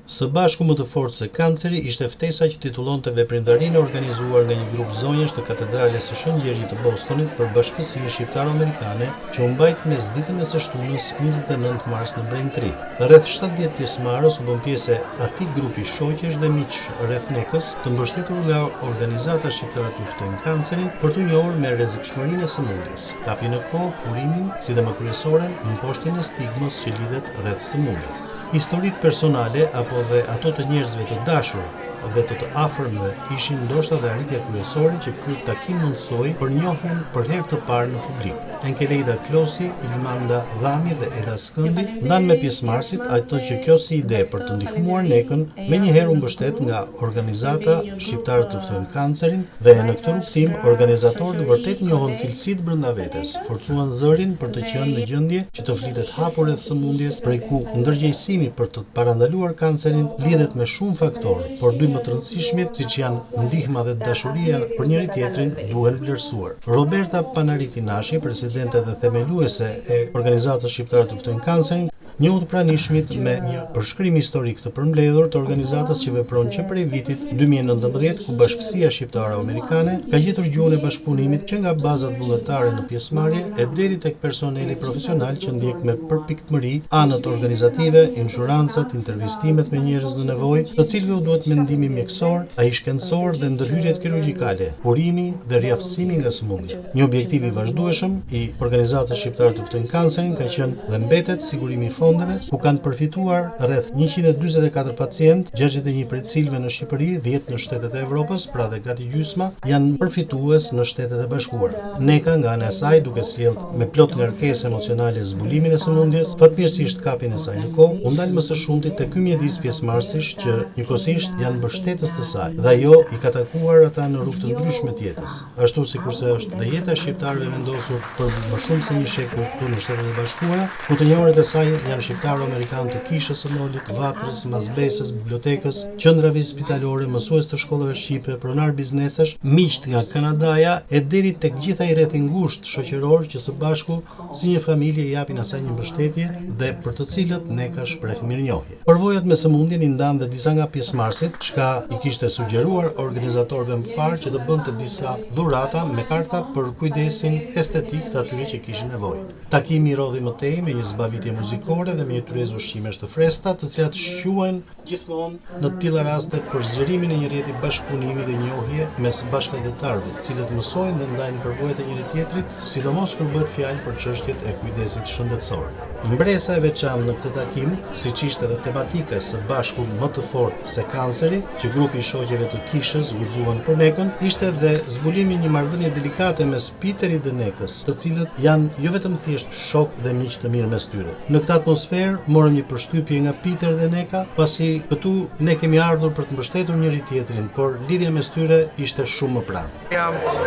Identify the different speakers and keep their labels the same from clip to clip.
Speaker 1: Së bashku më të fortë se kanceri ishte ftesa që titullonte veprindarinë e organizuar nga një grup zonjësh të katedrales së Shëngjërit të Bostonit për bashkësinë shqiptaro-amerikane që u mbajt mesditën e së shtunës 29 mars në Braintree. Rreth 70 pjesëmarrës u bën pjesë atij grupi shoqësh dhe miq rreth Nekës, të mbështetur nga organizata shqiptare të luftojnë kancerin për t'u njohur me rrezikshmërinë e sëmundjes. Kapi në kohë urimin, si dhe më kryesore, në poshtin e stigmës që lidhet rreth sëmundjes. Historitë personale apo dhe ato të njerëzve të dashur dhe të afërmve ishin ndoshta dhe arritja kryesore që ky takim mundsoi për njohjen për herë të parë në publik. Enkeleida Klosi, Ilmanda Dhami dhe Ela Skëndi ndanë me pjesëmarrësit ato që kjo si ide për të ndihmuar Nekën menjëherë u mbështet nga organizata shqiptare të luftojnë kancerin dhe në këtë rrugtim organizatorët vërtet njohën cilësitë brenda vetes, forcuan zërin për të qenë në gjendje që të flitet hapur rreth sëmundjes, prej ku ndërgjegjësimi për të parandaluar kancerin lidhet me shumë faktorë, por dy më të rëndësishmit, siç janë ndihma dhe dashuria për njëri tjetrin, duhen vlerësuar. Roberta Panariti Nashi, presidente dhe themeluese e Organizatës Shqiptare të luftojnë kancerin, njohur pranishmit me një përshkrim historik të përmbledhur të organizatës që vepron që prej vitit 2019, ku Bashkësia Shqiptaro-Amerikane ka gjetur gjuhën e bashkëpunimit që nga bazat vullnetare në pjesëmarrje e deri tek personeli profesional që ndjek me përpikëtmëri anët organizative, insurancat, intervistimet me njerëz në nevojë, të cilëve u duhet mendimi mjekësor, ai shkencor dhe ndërhyrjet kirurgjikale, kurimi dhe riaftësimi nga sëmundja. Një objektiv i vazhdueshëm i Organizatës Shqiptare të luftojnë kancerin ka qenë dhe mbetet sigurimi i fondeve, ku kanë përfituar rreth 144 pacient, 61 prej cilëve në Shqipëri, 10 në Shtetet e Evropës, pra dhe gati gjysma janë përfitues në Shtetet e Bashkuara. Neka nga ana e saj, duke sjellë me plot ngarkesë emocionale zbulimin e sëmundjes, fatmirësisht kapin e saj në kohë, u ndal më së shumti tek ky mjedis pjesëmarrësish që njëkohësisht janë mbështetës të saj, dhe ajo i ka takuar ata në rrugë të ndryshme të jetës. Ashtu sikurse është dhe jeta e shqiptarëve vendosur për më shumë se një shekull këtu në Shtetet e Bashkuara, ku të njohurit e saj janë shqiptaro-amerikanë të Kishës së Nolit, Vatrës, Mazbesës, bibliotekës, qendrave spitalore, mësues të shkollave shqipe, pronar biznesesh, miq nga Kanadaja e deri tek gjithaj rrethi ngushtë shoqëror që së bashku si një familje japin asaj një mbështetje dhe për të cilët ne ka shpreh mirënjohje. Përvojat me sëmundjen i ndanë dhe disa nga pjesëmarrësit, çka i kishte sugjeruar organizatorëve më parë që të bënte disa dhurata me karta për kujdesin estetik të atyre që kishin nevojë. Takimi rodhi mëtej me një zbavitje muzikore dhe me një tryezë ushqimesh të freskëta, të cilat shquhen gjithmonë në të tilla raste për zgjerimin e një rrjeti bashkëpunimi dhe njohje mes bashkëdhetarëve, të cilët mësojnë dhe ndajnë përvojat e njëri tjetrit, sidomos kur bëhet fjalë për çështjet e kujdesit shëndetësor. Mbresa e veçantë në këtë takim, siç ishte edhe tematika së bashku më të fortë se kanceri, që grupi i shoqeve të Kishës guxuan për Nekën, ishte dhe zbulimi një marrëdhënie delikate mes Piterit dhe Nekës, të cilët janë jo vetëm thjesht shok dhe miq të mirë mes tyre. Në këtë atmosferë morëm një përshtypje nga Peter dhe Neka, pasi këtu ne kemi ardhur për të mbështetur njëri tjetrin, por lidhja mes tyre ishte shumë më pranë.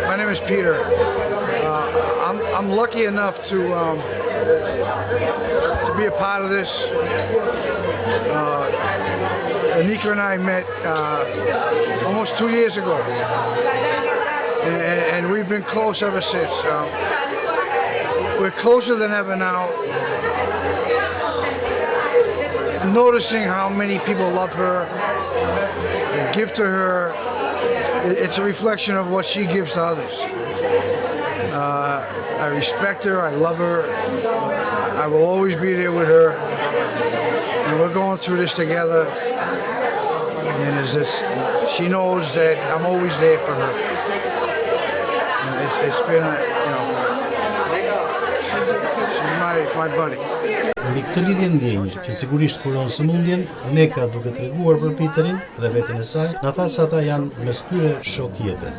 Speaker 2: My name is Peter. I'm lucky enough to be a part of this. Anika and I met almost 2 years ago, and we've been close ever since. We're closer than ever now. Noticing how many people love her and give to her, it's a reflection of what she gives to others. I respect her, I love her, I will always be there with her, and we're going through this together, and she knows that I'm always there for her. And it's been, she's my buddy.
Speaker 1: Mbi këtë lidhje ndjenjë, që sigurisht kuron sëmundjen, Neka duke treguar për Peterin dhe veten e saj, na tha se ata janë mes tyre shok jete.